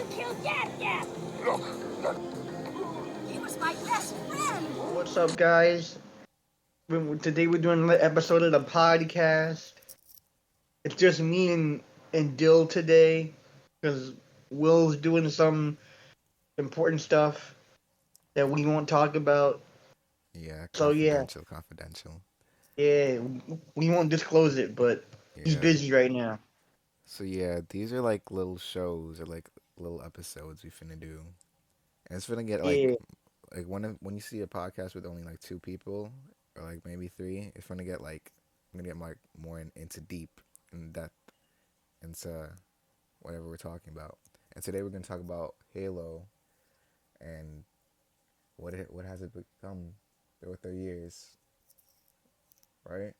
you kill Yap? He was my best friend. What's up, guys? Today we're doing an episode of the podcast. It's just me and Dill today because Will's doing some important stuff that we won't talk about. Yeah, So yeah, confidential. yeah, we won't disclose it, but he's Yeah. busy right now. So yeah, these are like little shows or like little episodes we finna do, and it's finna get Yeah, like when you see a podcast with only like two people or like maybe three, it's finna get like gonna get like more into deep in depth into whatever we're talking about. And today we're gonna talk about Halo and what has it become with their years, right?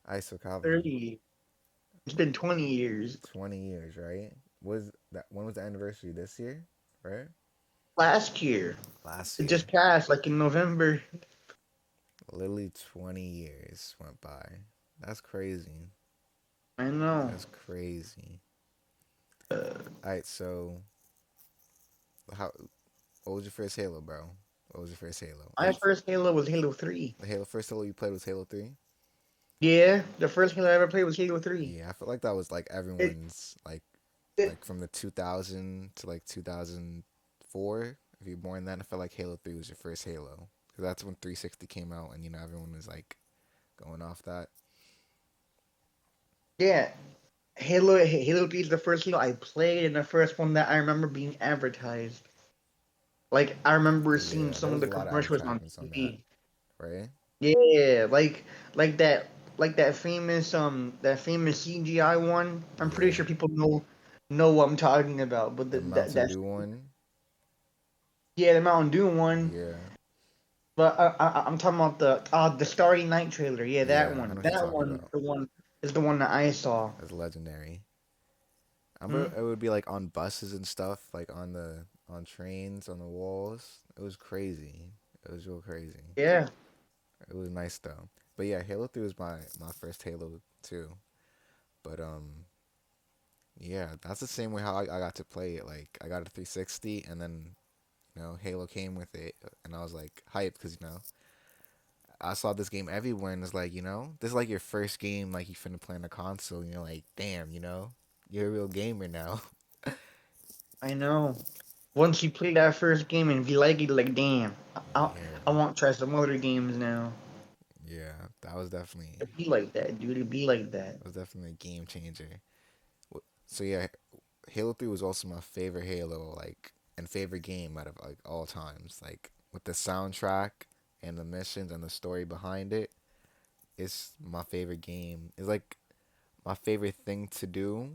Alright, so Calvin, 30. It's been 20 years. 20 years, right? Was that when was the anniversary this year, right? Last year, Last it year. just passed, like in November. Literally 20 years went by. That's crazy. I know. That's crazy. Uh, Alright, so how what was your first Halo, bro? What was your first Halo? my first Halo was Halo 3. The Halo first Halo you played was Halo 3? Yeah, the first Halo I ever played was Halo 3. Yeah, I feel like that was like It, everyone's it like from the 2000 to like 2004. If you're born then, I felt like Halo 3 was your first Halo. Cuz that's when 360 came out and everyone was like going off that. Yeah, Halo 3 is the first Halo I played and the first one that I remember being advertised. Like I remember seeing Yeah, there some of was the a lot of commercials on advertisements on that, TV. right? Yeah, like that that famous CGI one. I'm pretty Yeah. sure people know what I'm talking about. But The that Mountain that's Dew one. yeah, the Mountain Dew one. Yeah. But I'm talking about the Starry Night trailer. Yeah, that Yeah, I know one. what you're That talking one about. the one is the one that I saw. That's legendary. I Hmm? remember it would be like on buses and stuff, like on trains, on the walls. It was crazy. It was real crazy. Yeah. It was nice though. But yeah, Halo 3 was my first Halo too. But yeah, that's the same way how I got to play it. Like I got a 360 and then Halo came with it and I was like hyped because I saw this game everywhere and it's like, this is like your first game like you finna play on a console and you're like, damn, you're a real gamer now. I know. Once you play that first game and if you like it, like damn, I Yeah. I want to try some other games now. Yeah, that was definitely It'd be like that, dude. It'd be like that. a game changer. So yeah, Halo 3 was also my favorite Halo and favorite game out of like all times. Like with the soundtrack and the missions and the story behind it, it's my favorite game. It's like my favorite thing to do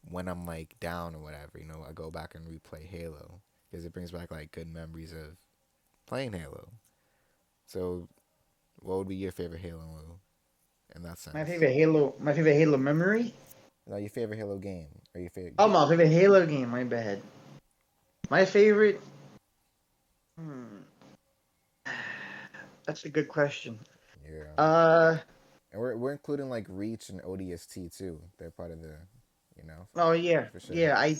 when I'm like down or whatever. I go back and replay Halo because it brings back like good memories of playing Halo. So, what would be your favorite Halo in that sense? My favorite Halo memory. Like your favorite Halo game or your favorite? Oh, my favorite Halo game. My bad. My favorite. Hmm, that's a good question. Yeah, Uh and we're including like Reach and ODST too. They're part of the, oh yeah, for sure. yeah.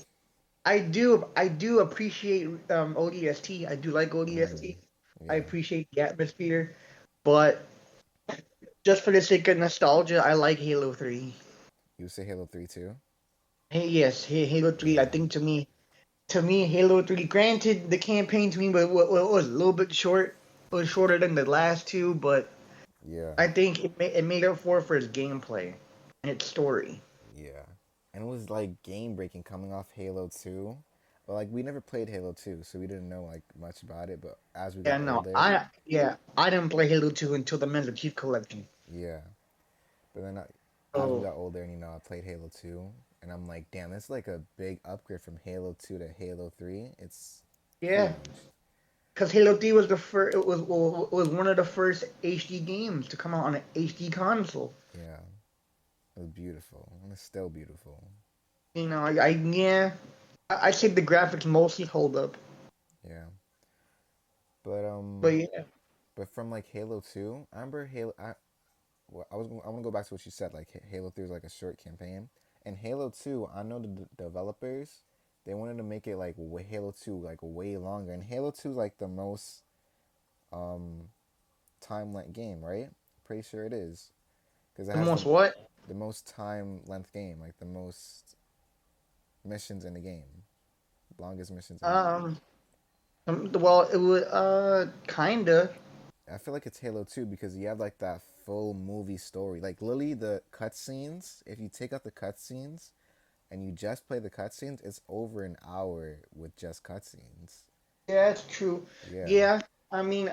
I do appreciate ODST. I do like Mm, ODST. I yeah, appreciate the atmosphere, but just for the sake of nostalgia, I like Halo 3. you say Halo 3 too. Hey, yes, Halo 3. I Yeah, think to me, Halo 3. Granted, the campaign to me was a little bit short. It was shorter than the last two, but yeah, I think it made up for its gameplay and its story. yeah. And it was like game breaking coming off Halo 2. But like we never played Halo 2, so we didn't know like much about it. But as we Yeah, got no, older, I didn't play Halo 2 until the Master Chief Collection. yeah. But then as we So got older and I played Halo 2 and I'm like, damn, it's like a big upgrade from Halo 2 to Halo 3. It's yeah, huge. because Halo 3 was the first. It was one of the first HD games to come out on an HD console. Yeah, it was beautiful. And it's still beautiful. Yeah, I say the graphics mostly hold up, Yeah. But but yeah, from like Halo 2, I remember Halo I want to go back to what you said like Halo 3 was like a short campaign. And Halo 2, I know the developers, they wanted to make it like Halo 2 like way longer, and Halo 2 is like the most um time length game, right? Pretty sure it is because it The has most what? the most time length game, like the most missions in the game, longest missions in the game. Um, well, it would kinda. I feel like it's Halo 2 because you have like that full movie story. Like literally the cutscenes, if you take out the cutscenes and you just play the cutscenes, it's over an hour with just cutscenes. Yeah, it's true. Yeah. Yeah, I mean,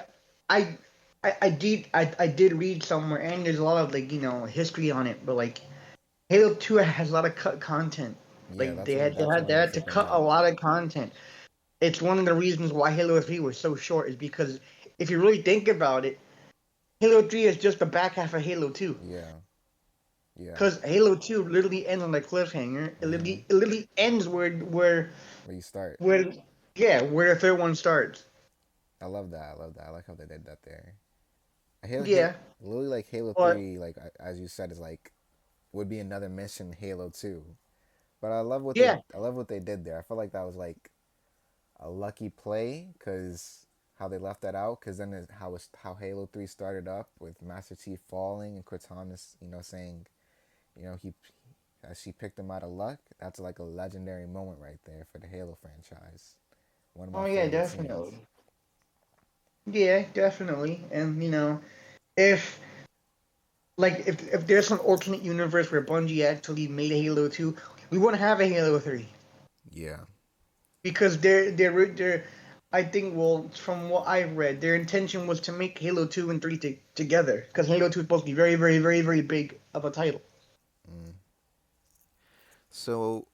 I, I did read somewhere, and there's a lot of like history on it, but like Halo 2 has a lot of cut content. Yeah, Like they had they that's what had I they wanted had to to bring cut a up. lot of content. It's one of the reasons why Halo 3 was so short is because if you really think about it, Halo 3 is just the back half of Halo 2. Yeah. Yeah. Because Halo 2 literally ends on a cliffhanger. Mhm. It literally ends Where you start. where yeah, where the third one starts. I love that. I love that. I like how they did that there. Halo, Yeah, literally like Halo but 3, like as you said, is like would be another mission in Halo 2. But I love what yeah, they did there. I feel like that was like a lucky play because how they left that out. Because then how Halo 3 started up with Master Chief falling and Cortana, saying, he she picked him out of luck. That's like a legendary moment right there for the Halo franchise. One of my oh yeah, favorite scenes. definitely. Yeah, definitely. And if if there's some alternate universe where Bungie actually made a Halo 2, we wouldn't have a Halo 3 Yeah. because they're I think well from what I've read, their intention was to make Halo 2 and 3 together because Halo 2 is supposed to be very very very very big of a title. Mm. So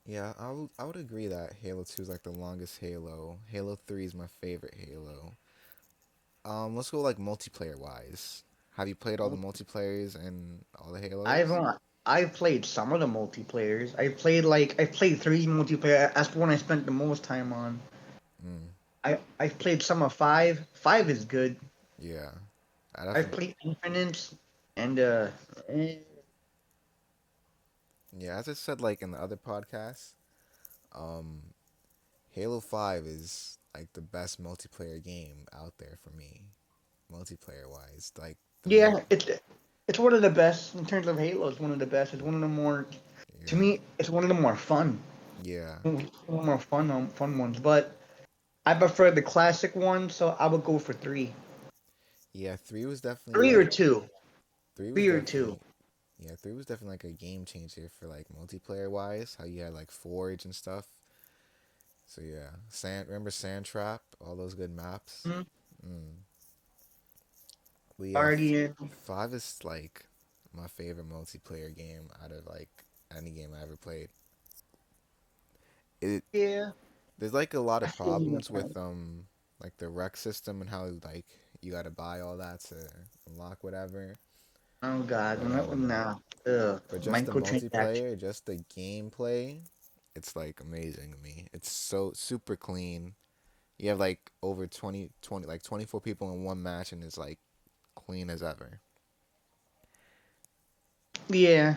yeah, I would agree that Halo 2 is like the longest Halo. Halo 3 is my favorite Halo. Let's go like multiplayer wise. Have you played all the multiplayers and all the I've Halos? uh, I've played some of the multiplayers. I played three multiplayer. That's the one I spent the most time on. Mm, I've played some of five. Five is good. yeah, I I've definitely. played Infinite and Yeah, as I said, like in the other podcasts, um, Halo 5 is like the best multiplayer game out there for me, multiplayer wise. Like the yeah, most. it's one of the best in terms of Halo. It's one of the best. It's one of the more to Yeah, me. It's one of the more fun, yeah, one of the more fun ones. But I prefer the classic one, so I would go for three, yeah. Three was definitely three or like two, three was three or two. definitely yeah, three was definitely like a game changer for like multiplayer wise. How you had like Forge and stuff. So yeah, remember Sand Trap, all those good maps. Mm, Mm. But yeah, Guardian. five is like my favorite multiplayer game out of like any game I ever played. It Yeah, There's like a lot I of feel you. problems with like the rec system and how like you gotta buy all that to unlock whatever. Oh God, But nah. Ugh, just the microtransaction. multiplayer, just the gameplay, it's like amazing to me. It's so super clean. You have like over 20 like 24 people in one match and it's like clean as ever. Yeah,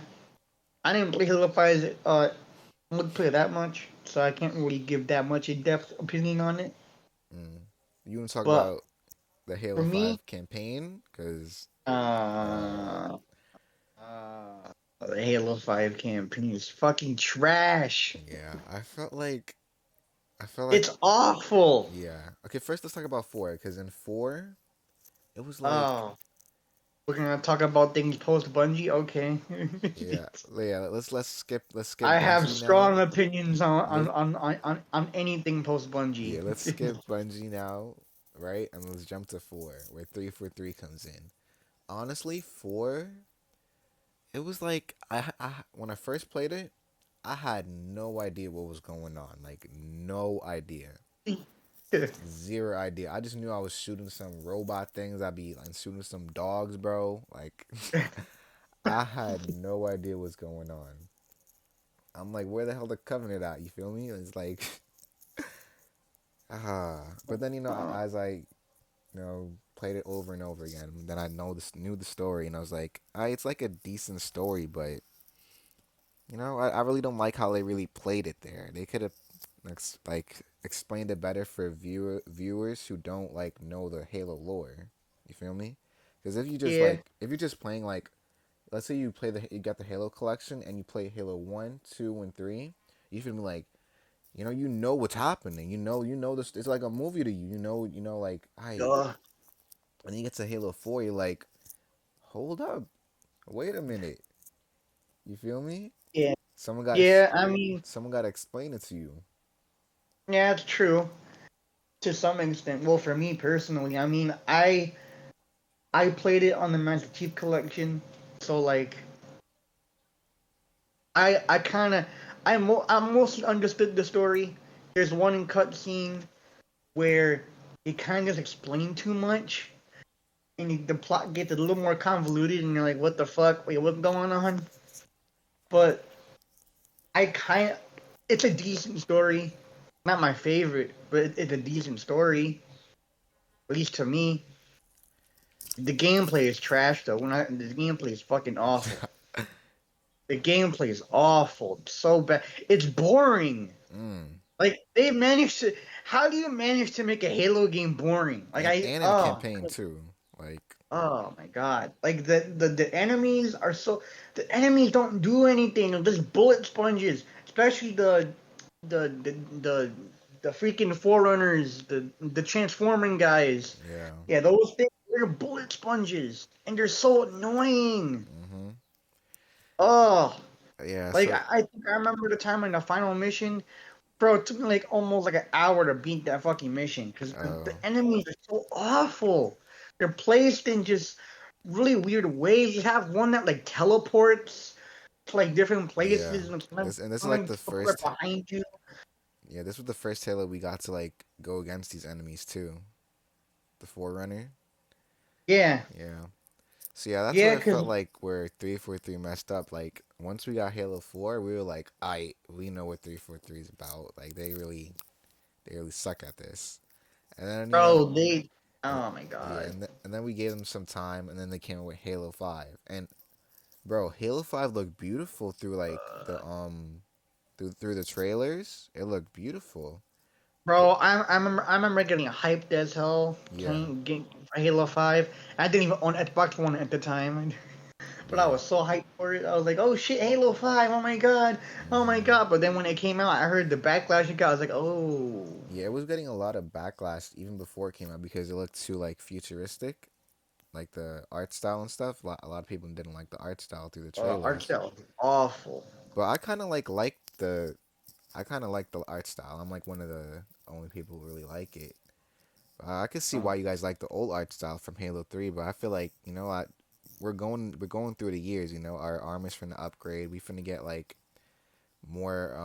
I didn't play Halo 5's multiplayer that much, so I can't really give that much in depth opinion on it. Mm. You want to talk But about the for Halo me, 5 campaign? Because, uh, uh, the Halo 5 campaign is fucking trash. yeah, I felt like, It's awful. yeah. Okay, first let's talk about 4, because in 4, it was like, Oh, we're gonna talk about things post Bungie. Okay. yeah. Let's skip I have Bungie now. strong opinions Let on anything post Bungie. Yeah, let's skip Bungie now, right? And let's jump to 4, where 343 comes in. Honestly, 4, it was like I when I first played it, I had no idea what was going on. Like no idea. Zero idea. I just knew I was shooting some robot things. I'd be like shooting some dogs, bro. Like I had no idea what's going on. I'm like, where the hell the Covenant at? You feel me? It's like but then as I played it over and over again, then I knew the story, and I was like, it's like a decent story, but I really don't like how they really played it there. They could have explained it better for viewers who don't like know the Halo lore. You feel me? Because Yeah. if you're just playing like, let's say you got the Halo collection and you play Halo 1, 2, and 3, you feel me, like, you know what's happening. You know this. It's like a movie to you. Like, I. Duh. When you get to Halo 4, you're like, hold up, wait a minute. You feel me? Yeah. Someone got Yeah. I mean, someone got to explain it to you. yeah, it's true to some extent. Well, for me personally, I mean, I played it on the Master Chief Collection, so like I kind of I mostly understood the story. There's one in cutscene where it kind of explained too much, and the plot gets a little more convoluted, and you're like, what the fuck? Wait, what's going on? But I kind of it's a decent story. Not my favorite, but it's a decent story, at least to me. The gameplay is trash though. The gameplay is fucking awful. The gameplay is awful. It's so bad. It's boring. Mm. Like they managed to. How do you manage to make a Halo game boring? Like And in a campaign too. Like, oh my god. Like the enemies are so the enemies don't do anything. They're just bullet sponges. Especially the the the the freaking forerunners, the transforming guys. yeah. Yeah, those things they're bullet sponges. And they're so annoying. Mhm. Oh, Yeah. like So, I think I remember the time in the final mission, bro. It took me like almost like an hour to beat that fucking mission because the uh, enemies are so awful. They're placed in just really weird ways. You have one that like teleports to like different yeah. places and This is like sometimes the teleport first. behind you. Yeah, this was the first Halo we got to like go against these enemies too. The Forerunner. Yeah, Yeah. So yeah, that's yeah, where I because felt like where 343 messed up. Like once we got Halo 4, we were like, we know what 343 is about. Like they really suck at this. And then bro, they. and, Oh my yeah, god. and then we gave them some time, and then they came out with Halo 5. And bro, Halo 5 looked beautiful through like Uh, through the trailers. It looked beautiful. But Bro, I remember getting hyped as hell yeah, playing Halo 5. I didn't even own Xbox One at the time. But I yeah, was so hyped for it. I was like, oh shit, Halo 5, oh my god, oh my hmm god. But then when it came out, I heard the backlash it got. I was like, oh. yeah. It was getting a lot of backlash even before it came out because it looked too like futuristic, like the art style and stuff. A lot of people didn't like the art style through the Art trailers. style was awful. But I kind of like the art style. I'm like one of the only people who really like it. I can see Oh, why you guys like the old art style from Halo 3, but I feel like we're going through the years. Our armor's finna upgrade. We finna get like more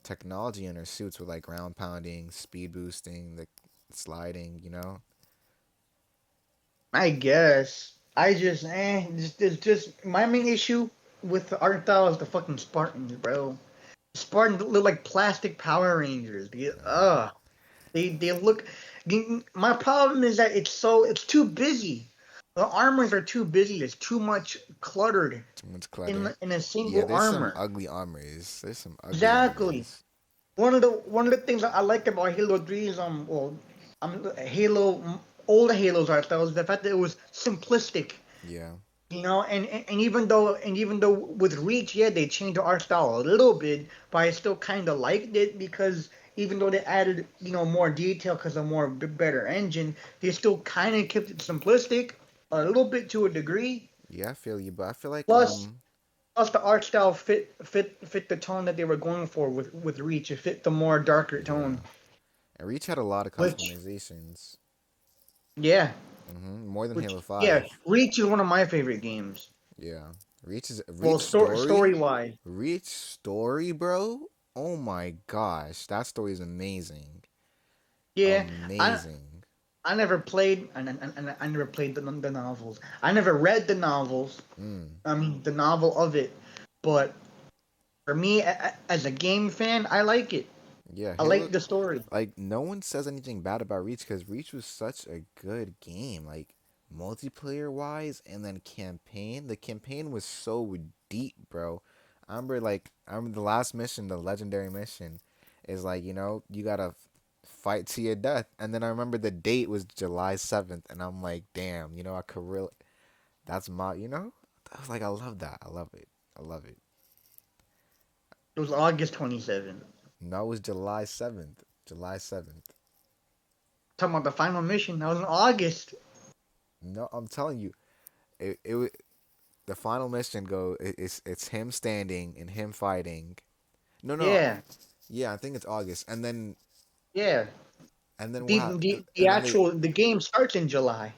technology in our suits with like ground pounding, speed boosting, the sliding. I guess. I just, just my main issue with the art style is the fucking Spartans, bro. Spartans look like plastic Power Rangers. They look. My problem is that it's too busy. The armors are too busy. It's too much cluttered Too much clutter. in a Yeah, single there's some armor. ugly armors. There's some ugly Exactly. armors. One of the things I like about Halo 3 is Halo older Halos art style is the fact that it was simplistic. Yeah. And even though with Reach, yeah, they changed the art style a little bit, but I still kind of liked it because even though they added more detail because of more better engine, they still kind of kept it simplistic a little bit to a degree. Yeah, I feel you, but I feel like Plus, plus the art style fit the tone that they were going for with Reach. It fit the more darker yeah. tone, And Reach had a lot of which customizations. yeah, More than which Halo yeah, 5. Reach is one of my favorite games. Yeah. Well, Reach story story. wise. Reach story, bro. Oh my gosh, that story is amazing. Yeah, I Amazing. I never played and I never played the novels. I never read the novels. Mm. I mean the novel of it, but for me as a game fan, I like it. Yeah, I Halo. like the story. Like no one says anything bad about Reach because Reach was such a good game. Like multiplayer wise, and then campaign. The campaign was so deep, bro. I remember the last mission, the legendary mission, is like you gotta fight to your death, and then I remember the date was July 7th, and I'm like, damn, I could really. That's my, I was like, I love that. I love it. I love it. It was August 27th. No, it was July 7th. July 7th. Talking about the final mission. That was in August. No, I'm telling you, it the final mission it's him standing and him fighting. No, no, Yeah, yeah, I think it's August, yeah. and then The what? the the And then they actual the game starts in July.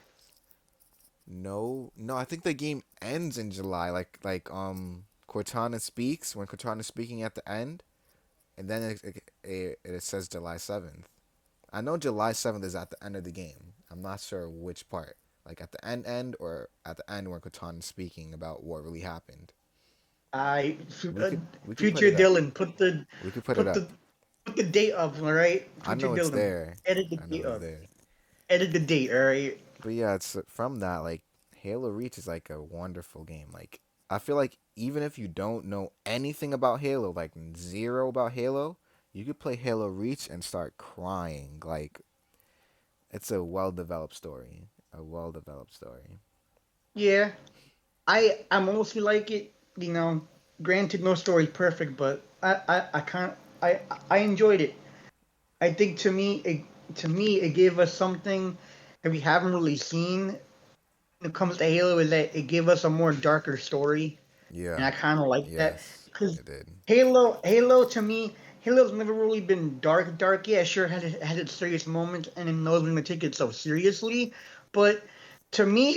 no, no, I think the game ends in July, like Cortana speaks when Cortana's speaking at the end, and then it says July 7th. I know July 7th is at the end of the game. I'm not sure which part. Like at the end or at the end where Cortana's speaking about what really happened. I We could we could put future it up. Dylan put the We could put it put up. the put the date up. All right, I future know it's Dylan, there. edit the I know date it's up. there. Edit the date. All right. But yeah, it's from that like Halo Reach is like a wonderful game. Like I feel like even if you don't know anything about Halo, like zero about Halo, you could play Halo Reach and start crying. Like it's a well developed story. A well developed story. Yeah, I mostly like it. Granted, no story's perfect, but I can't. I enjoyed it. I think to me it gave us something that we haven't really seen when it comes to Halo. Is that it gave us a more darker story, and Yeah. I kind of like that Yes, because it did. Halo to me, Halo's never really been dark. Yeah, sure had its serious moments, and it knows when to take it so seriously, but to me,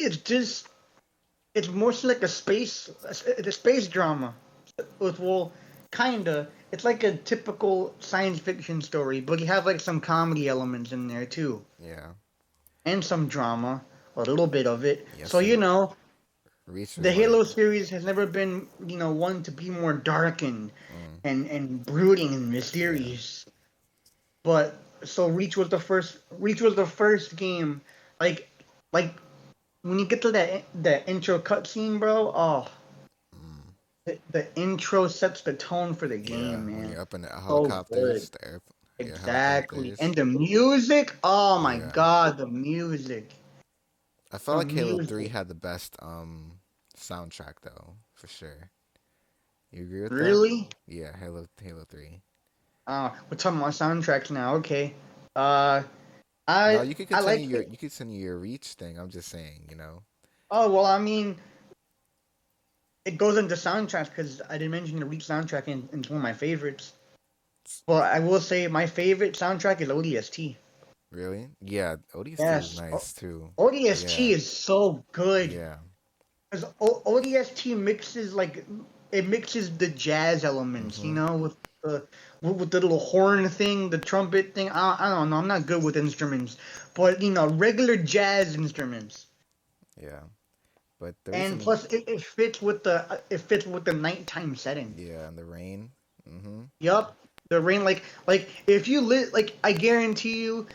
it's mostly like a space drama. With well, kinda. It's like a typical science fiction story, but you have like some comedy elements in there too, Yeah. and some drama, a little bit of it. So Yes, you and know, Reach the was Halo like, series has never been one to be more dark mm, and brooding and yeah. mysterious. But so Reach was the first game, like like when you get to that intro cutscene, bro. Oh, Mm, the intro sets the tone for the yeah. game, When man. you're up in the So helicopters, good. the air, yeah, Exactly. helicopters. And the music, oh my Yeah. god, the music. I felt The like Halo 3 music. had the best soundtrack though, for sure. You agree with that? Really? Yeah, Halo 3. We're talking about soundtracks now. Okay. Uh No, I you could I continue like your it. you could continue your Reach thing. I'm just saying. Oh well, I mean, it goes into soundtracks because I didn't mention the Reach soundtrack and it's one of my favorites. But I will say my favorite soundtrack is ODST. Really? Yeah, ODST was Yes. nice too. ODST Yeah. is so good. Yeah. Because ODST mixes it mixes the jazz elements, Mhm. the with the little horn thing, the trumpet thing. I don't know. I'm not good with instruments, but regular jazz instruments. Yeah. But the And reason plus, it fits with the nighttime setting. yeah, and the rain. Mhm. Yup, the rain like if you lit like I guarantee you,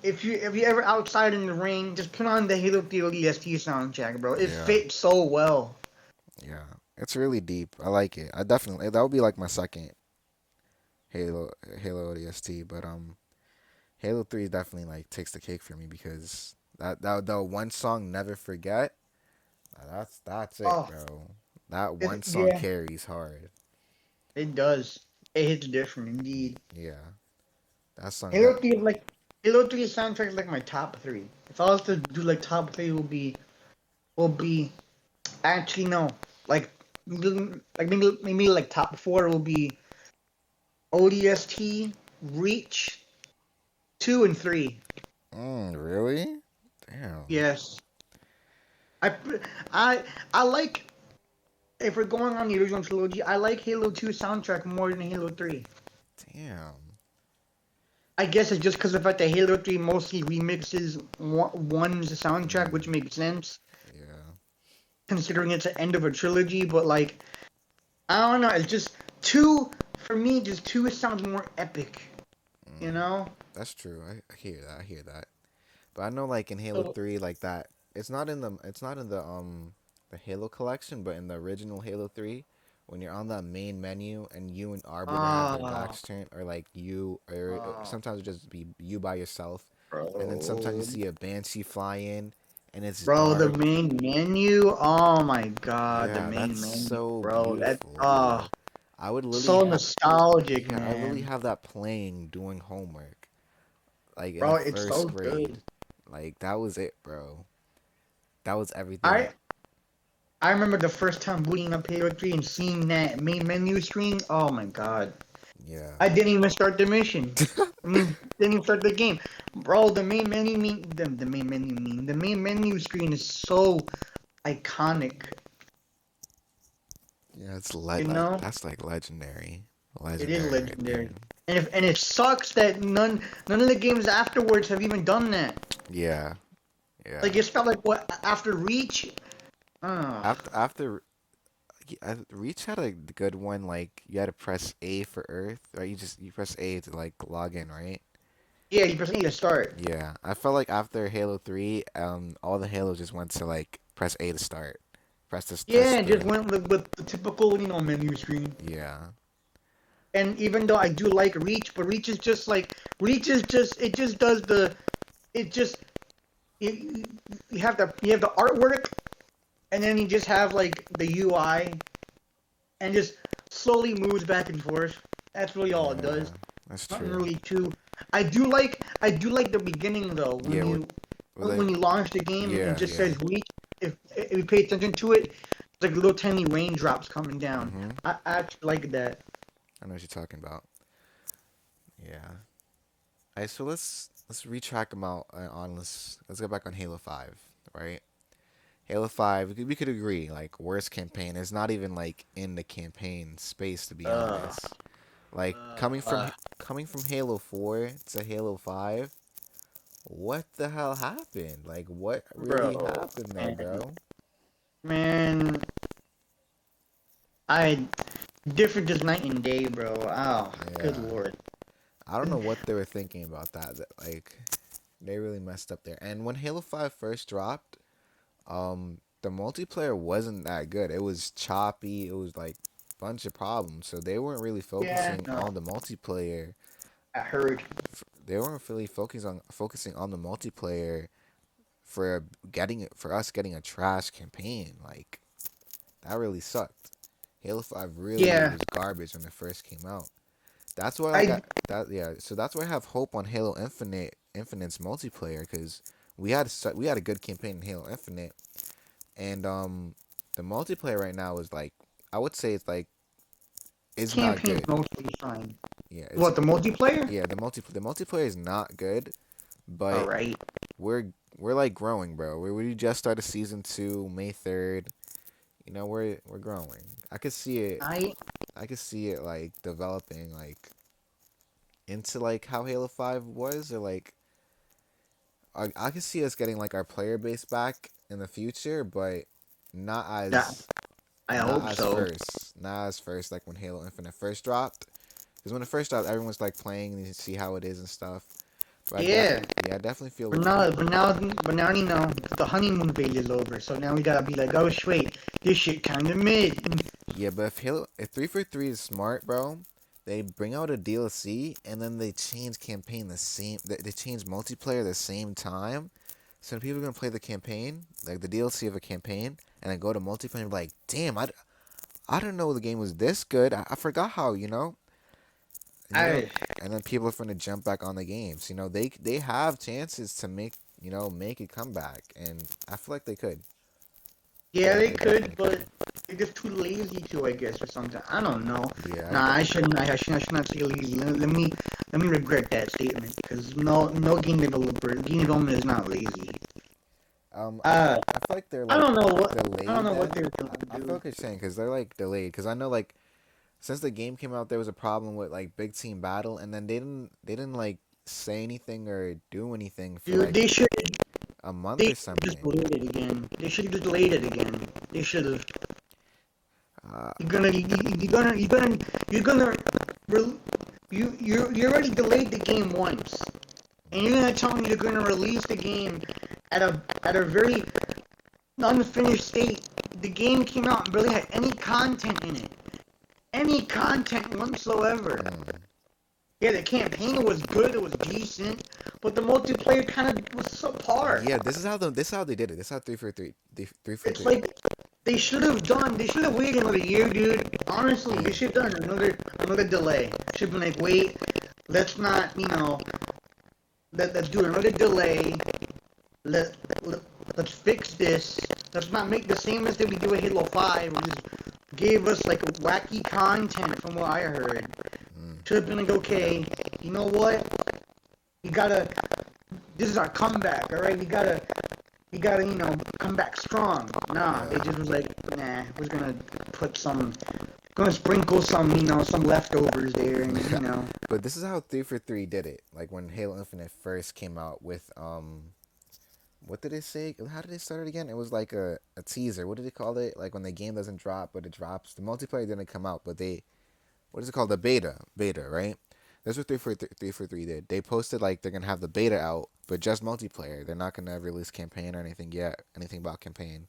if you ever outside in the rain, just put on the Halo 3 ODST soundtrack, bro. It Yeah. fits so well. Yeah. It's really deep. I like it. I definitely that would be like my second Halo Halo ODST, but Halo 3 definitely like takes the cake for me because that one song Never Forget, that's it, Oh, bro. That one it, song yeah. carries hard. It does. It hits different indeed. Yeah. That song Halo that 3 is like Halo 3 soundtrack is like my top three. If I was to do like top three, will be actually no, like maybe like top four will be ODST, Reach, 2 and 3. really? Damn. Yes, I I I like if we're going on the original trilogy, I like Halo 2 soundtrack more than Halo 3. Damn. I guess it's just because of the fact that Halo 3 mostly remixes one's soundtrack, which Mm, makes sense yeah. considering it's the end of a trilogy. But like, I don't know. It's just two for me. Just two sounds more epic. You Mm, know. that's true. I hear that. I hear that. But I know like in Halo So 3 like that it's not in the Halo collection, but in the original Halo 3 when you're on that main menu and you and Arbiter have their Oh, backs turned, or like you, or oh, sometimes it just be you by yourself, and then sometimes you bro. see a Banshee fly in, and it's Bro, the dark. main menu. Oh my god, the Yeah, that's main menu, so bro. That beautiful, bro. I would literally so have, nostalgic, yeah, I would literally man. have that playing doing homework, like in Bro, the it's so first grade. good. Like that was it, bro. That was everything. I I remember the first time booting up Halo 3 and seeing that main menu screen. Oh my god. Yeah. I didn't even start the mission. I mean, didn't even start the game. Bro, the main menu screen is so iconic, Yeah, it's you like know? that's like legendary. It is Legendary right there. legendary. And it sucks that none of the games afterwards have even done that. Yeah. Yeah. Like it's felt like what after Reach? Oh, After Reach had a good one. Like you had to press A for Earth, right? You press A to like log in, right? yeah, you just need to start. Yeah. I felt like after Halo 3, all the Halos just went to like press A to start. Press Yeah, and just the went with the typical, menu screen. yeah. And even though I do like Reach, but Reach is just it just does the it just you, you have the artwork and then you just have like the UI and just slowly moves back and forth. That's really all it Yeah. does. That's Nothing true. really too. I do like the beginning though Yeah, with like when you launch the game and it yeah, just yeah. says Reach. If you pay attention to it, it's like little tiny raindrops coming down. Mhm. I actually like that. I know what you're talking about. Yeah. Alright, so let's retrack them out on let's go back on Halo 5, right? Halo 5, we could agree, like, worst campaign. It's not even, like, in the campaign space, to be Uh, honest. Like, uh, uh, coming from Halo 4 to Halo 5, what the hell happened? Like, what really bro, happened there, man, bro? man, I different as night and day, bro. Oh, good Yeah. lord. I don't know what they were thinking about that. Like, they really messed up there. And when Halo 5 first dropped, the multiplayer wasn't that good. It was choppy. It was like a bunch of problems. So they weren't really Yeah, focusing no, on the multiplayer. I heard. They weren't really focusing on the multiplayer for for us getting a trash campaign. Like that really sucked. Halo 5 really Yeah, was garbage when it first came out. That's why I that yeah. So that's why I have hope on Halo Infinite's multiplayer because we had a good campaign in Halo Infinite. And the multiplayer right now is like I would say it's like it's not campaign's good. mostly fine. Yeah, it's What the multiplayer? yeah, the multiplayer is not good, All but right. we're we're like growing, bro. We just started season 2, May 3rd. You know, we're growing. I could see it. I I could see it like developing like into like how Halo 5 was or like I could see us getting like our player base back in the future, but not that as I not hope as so. first. Not as first, like when Halo Infinite first dropped. Because when it first dropped, everyone was like playing and you see how it is and stuff. But Yeah, I definitely feel but we could. now the honeymoon phase is over. So now we gotta be like, oh wait, this shit kind of mid. Yeah, but if 343 is smart, bro, they bring out a DLC and then they change campaign the same. They change multiplayer the same time. So people are gonna play the campaign, like the DLC of a campaign, and then go to multiplayer and be like, damn, I didn't know the game was this good. I forgot how, you know, I and then people are going to jump back on the games. You know, they have chances to make a comeback, and I feel like they could. Yeah, they They could, definitely but could. they're just too lazy to, I guess, or something. I don't know. Yeah, Nah, I shouldn't. I should not say lazy. Let me regret that statement because no game development is not lazy. I Uh, feel like they're I like don't know delayed what then. they're trying I to feel do. like you're saying because they're like delayed. Because I know like since the game came out, there was a problem with like big team battle, and then they didn't like say anything or do anything for Dude, like a month they or should just something. delayed it again. They should have just delayed it again. They should have. Uh, You're gonna re- you already delayed the game once, and you're gonna tell me you're gonna release the game at a very unfinished state. The game came out and barely had any content in it. any content whatsoever. Yeah, the campaign was good, it was decent, but the multiplayer kind of was subpar. Yeah, this is how they did it. This is how 343 three for It's three. like they should have waited another year, dude. Honestly, they should have done another delay. Should have been like, wait, let's not, let's do another delay. Let, let let's fix this. Let's not make the same mistake we did with Halo 5, which just gave us like wacky content from what I heard. Should have been like, okay, you know what? We gotta. This is our comeback, all right? We gotta, come back strong. Nah, Yeah. they just was like, nah, we're gonna put gonna sprinkle some leftovers there, and. But this is how 343 did it. Like when Halo Infinite first came out with what did it say? How did it start it again? It was like a teaser. What did they call it? Like when the game doesn't drop, but it drops. The multiplayer didn't come out, but they what is it called? The beta, right? That's what 343 did. They posted like they're gonna have the beta out, but just multiplayer. They're not gonna release campaign or anything yet. Anything about campaign,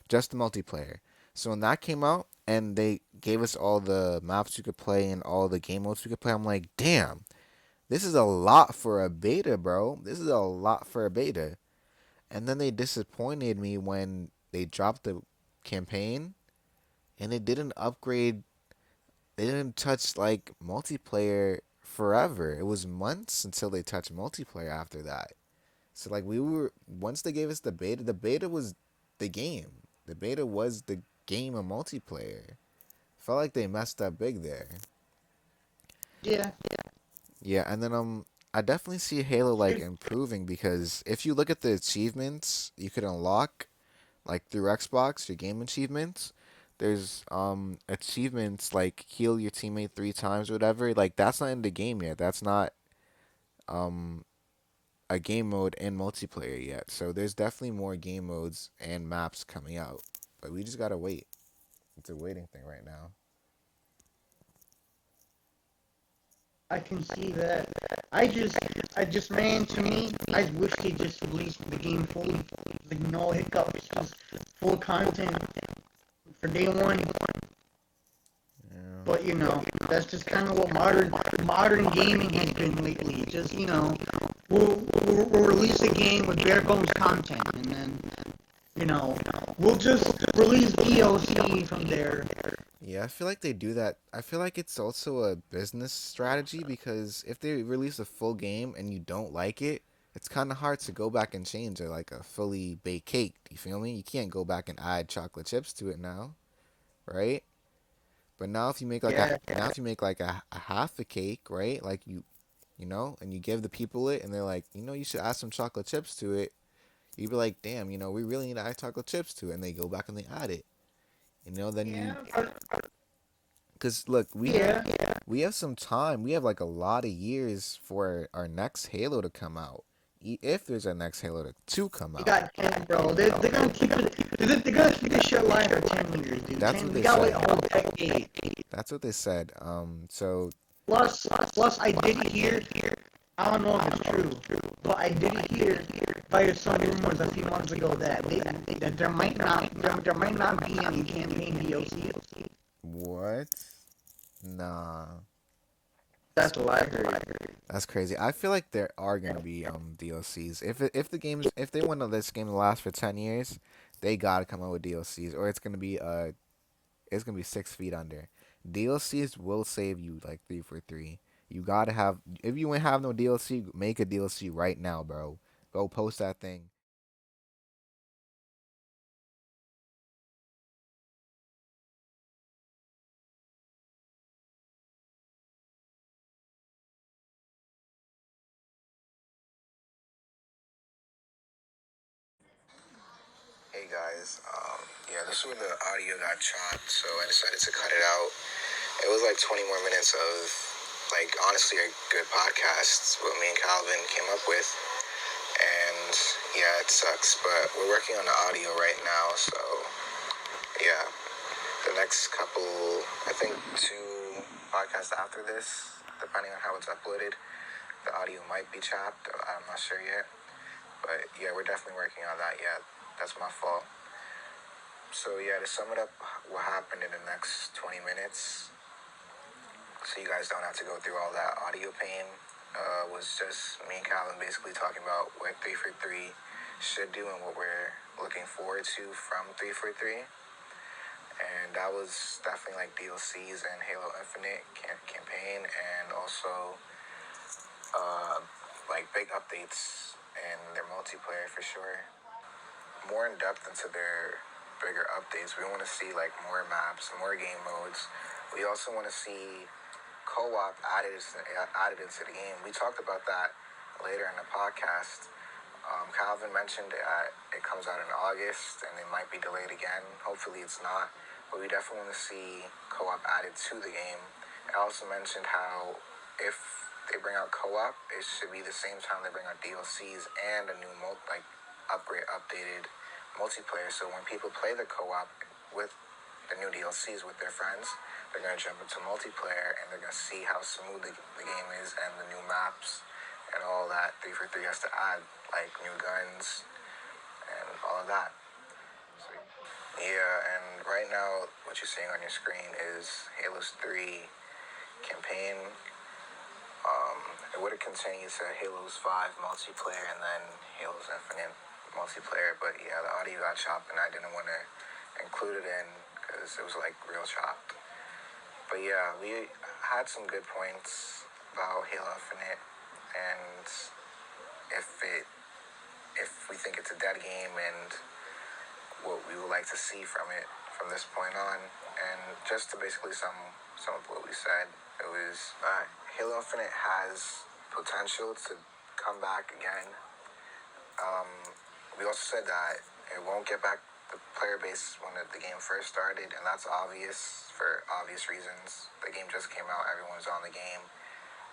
just the multiplayer. So when that came out and they gave us all the maps you could play and all the game modes you could play, I'm like, damn, this is a lot for a beta, bro. This is a lot for a beta. And then they disappointed me when they dropped the campaign and they didn't upgrade. They didn't touch like multiplayer forever. It was months until they touched multiplayer after that. So like we were once they gave us the beta was the game. The beta was the game of multiplayer. Felt like they messed up big there. Yeah. Yeah, and then I definitely see Halo like improving because if you look at the achievements you could unlock like through Xbox, your game achievements, there's achievements like heal your teammate 3 times or whatever. Like that's not in the game yet. That's not um a game mode in multiplayer yet. So there's definitely more game modes and maps coming out. But we just gotta wait. It's a waiting thing right now. I can see that. I just, man, to me, I wish they just released the game fully, like no hiccups, just full content for day one. Yeah. But that's just kind of what modern gaming has been lately. Just we'll release a game with bare bones content, and then we'll just release DLC from there. Yeah, I feel like they do that. I feel like it's also a business strategy because if they release a full game and you don't like it, it's kind of hard to go back and change it like a fully baked cake. You feel me? You can't go back and add chocolate chips to it now, right? But now if you make like Yeah, a half a cake, right? Like and you give the people it and they're like, you should add some chocolate chips to it. You'd be like, damn, we really need to add chocolate chips to it, and they go back and they add it. Then you yeah, Cause look, yeah. we have some time. We have like a lot of years for our next Halo to come out. If there's a next Halo to come You out, got 10, bro. They're gonna keep it. They're gonna keep this shit alive for 10 years, dude. that's what We they gotta wait said. a whole decade. That's what they said. So Plus, I did hear. I don't know if it's true, but I did hear by some rumors a few months ago that there might not be any campaign DLC. what? Nah, That's what I heard. that's crazy. I feel like there are gonna be DLCs. If they want this game to last for 10 years, they gotta come out with DLCs, or it's gonna be 6 feet under. DLCs will save you like 343. You gotta have if you ain't have no DLC, make a DLC right now, bro. Go post that thing. Hey guys, yeah, this is where the audio got chopped, so I decided to cut it out. It was like 20 more minutes of, like, honestly, a good podcast, what me and Calvin came up with. And yeah, it sucks, but we're working on the audio right now, so yeah, the next couple, I think 2 podcasts after this, depending on how it's uploaded, the audio might be chopped. I'm not sure yet, but yeah, we're definitely working on that. Yeah, that's my fault. So yeah, to sum it up, what happened in the next 20 minutes so you guys don't have to go through all that audio pain. Was just me and Calvin basically talking about what 343 should do and what we're looking forward to from 343. And that was definitely like DLCs and Halo Infinite campaign, and also like big updates in their multiplayer for sure. More in depth into their bigger updates. We want to see like more maps, more game modes. We also want to see co-op added into the game. We talked about that later in the podcast. Calvin mentioned it comes out in August and it might be delayed again. Hopefully it's not. But we definitely want to see co-op added to the game. I also mentioned how if they bring out co-op, it should be the same time they bring out DLCs and a new updated multiplayer. So when people play the co-op with the new DLCs with their friends, they're going to jump into multiplayer and they're going to see how smooth the game is and the new maps and all that 343 has to add, like new guns and all of that. So, yeah, and right now what you're seeing on your screen is Halo's 3 campaign. It would have continued to Halo's 5 multiplayer and then Halo's Infinite multiplayer, but yeah, the audio got chopped and I didn't want to include it in because it was like real chopped. But yeah, we had some good points about Halo Infinite, and if we think it's a dead game and what we would like to see from it from this point on. And just to basically sum up what we said, it was Halo Infinite has potential to come back again. We also said that it won't get back the player base when the game first started, and that's obvious for obvious reasons. The game just came out, everyone's on the game,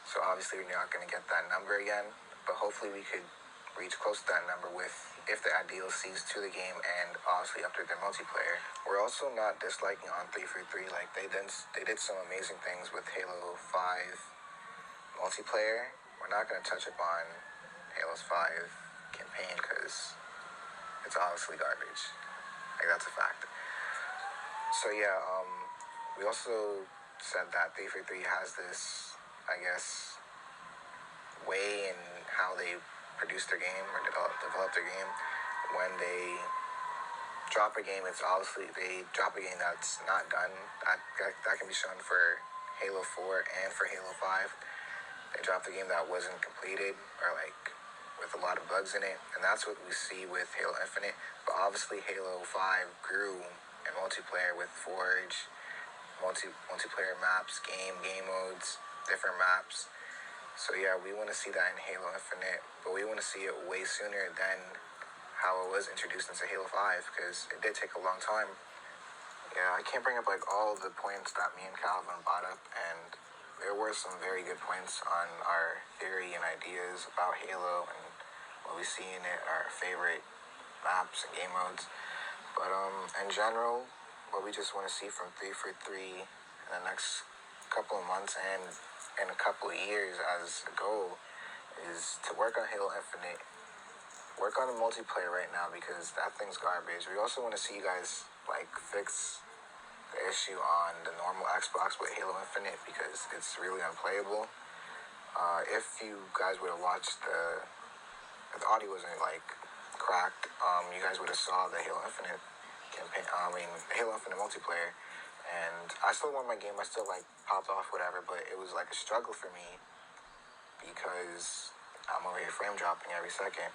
so obviously we're not going to get that number again, but hopefully we could reach close to that number if they add DLCs to the game and obviously update their multiplayer. We're also not disliking on 343, like they did some amazing things with Halo 5 multiplayer. We're not going to touch upon Halo's 5 campaign because it's obviously garbage. Like, that's a fact. So yeah, we also said that 343 has this, I guess, way in how they produce their game or develop their game. When they drop a game, it's obviously they drop a game that's not done. That can be shown for Halo 4 and for Halo 5. They dropped a game that wasn't completed or like with a lot of bugs in it, and that's what we see with Halo Infinite. But obviously Halo 5 grew in multiplayer with Forge, multiplayer maps, game modes, different maps. So yeah, we want to see that in Halo Infinite, but we want to see it way sooner than how it was introduced into Halo 5, because it did take a long time. Yeah, I can't bring up like all the points that me and Calvin brought up, and there were some very good points on our theory and ideas about Halo and what we see in it, our favorite maps and game modes. But in general, what we just want to see from 343 in the next couple of months and in a couple of years as a goal is to work on Halo Infinite, work on the multiplayer right now because that thing's garbage. We also want to see you guys like fix the issue on the normal Xbox with Halo Infinite because it's really unplayable. If you guys would have watched if the audio wasn't like cracked, you guys would have saw the Halo Infinite campaign. The Halo Infinite multiplayer, and I still won my game. I still like popped off whatever, but it was like a struggle for me because I'm over here frame dropping every second.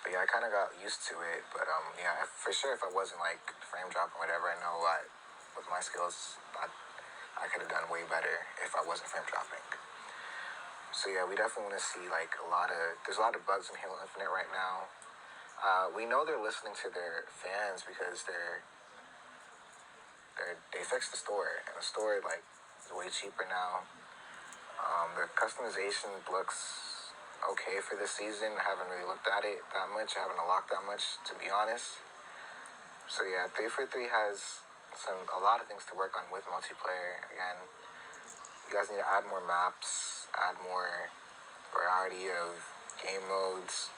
But yeah, I kind of got used to it. But yeah, for sure, if I wasn't like frame dropping whatever, I know with my skills, I could have done way better if I wasn't frame dropping. So yeah, we definitely want to see like there's a lot of bugs in Halo Infinite right now. We know they're listening to their fans because they fixed the store, and the store like is way cheaper now. The customization looks okay for this season. I haven't really looked at it that much. I haven't unlocked that much, to be honest. So yeah, 343 has a lot of things to work on with multiplayer. Again, you guys need to add more maps, add more variety of game modes.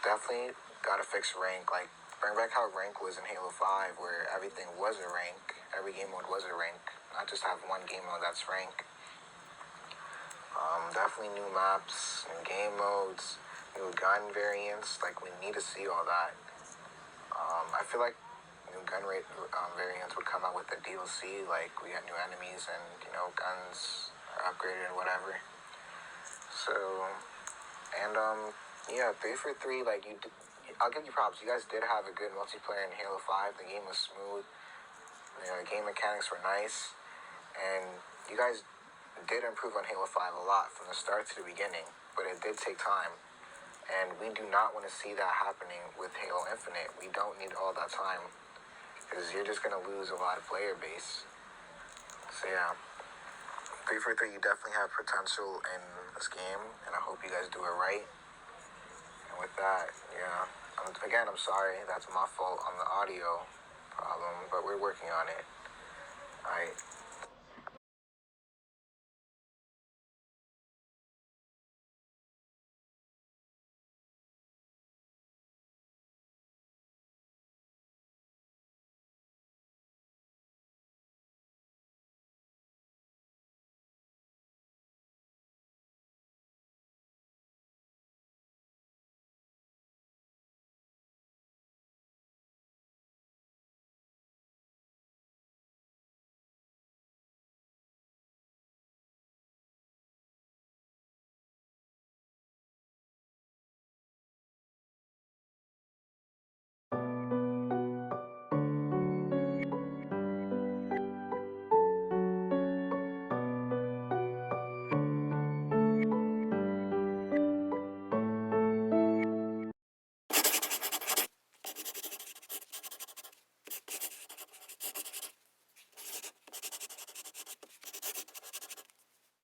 Definitely gotta fix rank. Like, bring back how rank was in Halo 5, where everything was a rank. Every game mode was a rank. not just have one game mode that's ranked. Definitely new maps, new game modes, new gun variants. Like, we need to see all that. I feel like new variants would come out with the DLC. Like, we got new enemies and, guns are upgraded and whatever. So, and, yeah, 3 for 3, like, I'll give you props. You guys did have a good multiplayer in Halo 5. The game was smooth. The game mechanics were nice. And you guys did improve on Halo 5 a lot from the start to the beginning, but it did take time. And we do not want to see that happening with Halo Infinite. We don't need all that time, because you're just going to lose a lot of player base. So yeah, 3 for 3, you definitely have potential in this game, and I hope you guys do it right. And with that, yeah, I'm sorry, that's my fault on the audio problem, but we're working on it. Alright.